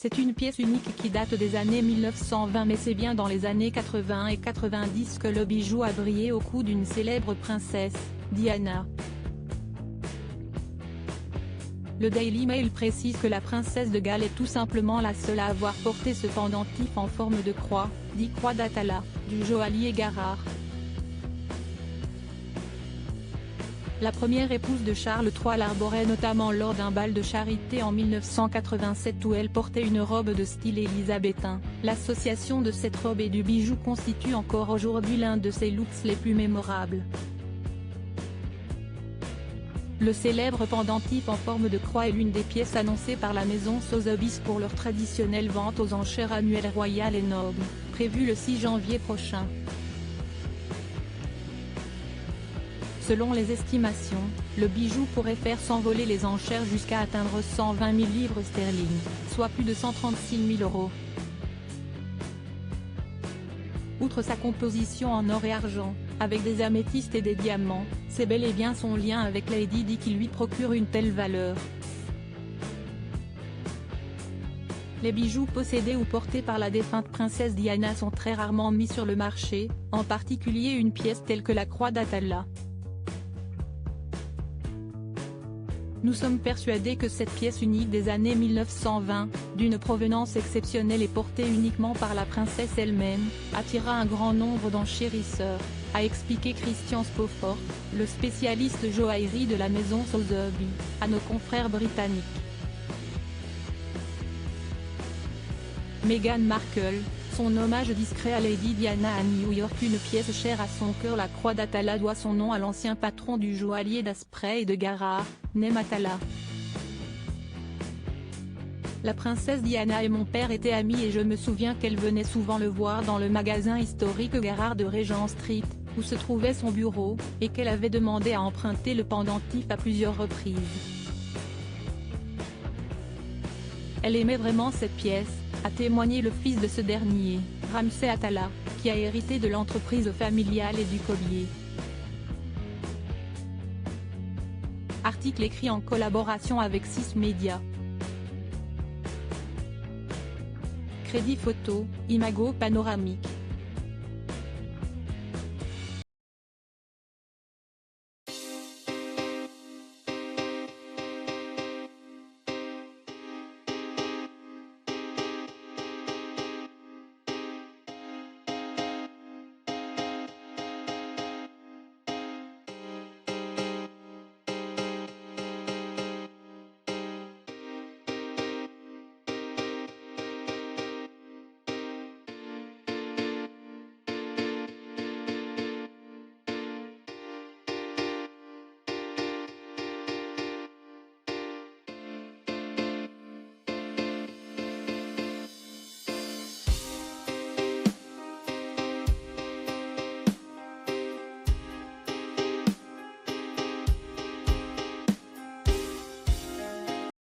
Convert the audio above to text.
C'est une pièce unique qui date des années 1920, mais c'est bien dans les années 80 et 90 que le bijou a brillé au cou d'une célèbre princesse, Diana. Le Daily Mail précise que la princesse de Galles est tout simplement la seule à avoir porté ce pendentif en forme de croix, dit croix d'Atala, du joaillier Garrard. La première épouse de Charles III l'arborait notamment lors d'un bal de charité en 1987 où elle portait une robe de style élisabétain. L'association de cette robe et du bijou constitue encore aujourd'hui l'un de ses looks les plus mémorables. Le célèbre pendentif en forme de croix est l'une des pièces annoncées par la maison Sotheby's pour leur traditionnelle vente aux enchères annuelles royales et nobles, prévue le 6 janvier prochain. Selon les estimations, le bijou pourrait faire s'envoler les enchères jusqu'à atteindre 120 000 livres sterling, soit plus de 136 000 €. Outre sa composition en or et argent, avec des améthystes et des diamants, c'est bel et bien son lien avec Lady Di qui lui procure une telle valeur. Les bijoux possédés ou portés par la défunte princesse Diana sont très rarement mis sur le marché, en particulier une pièce telle que la croix d'Atala. Nous sommes persuadés que cette pièce unique des années 1920, d'une provenance exceptionnelle et portée uniquement par la princesse elle-même, attira un grand nombre d'enchérisseurs, a expliqué Christian Spofford, le spécialiste joaillerie de la maison Sotheby's, à nos confrères britanniques. Meghan Markle, son hommage discret à Lady Diana à New York. Une pièce chère à son cœur, la croix d'Atala doit son nom à l'ancien patron du joaillier d'Asprey et de Garrard, Neame Atala. La princesse Diana et mon père étaient amis et je me souviens qu'elle venait souvent le voir dans le magasin historique Garrard de Regent Street, où se trouvait son bureau, et qu'elle avait demandé à emprunter le pendentif à plusieurs reprises. Elle aimait vraiment cette pièce, a témoigné le fils de ce dernier, Ramsay Atala, qui a hérité de l'entreprise familiale et du collier. Article écrit en collaboration avec 6 Médias. Crédit photo, Imago panoramique.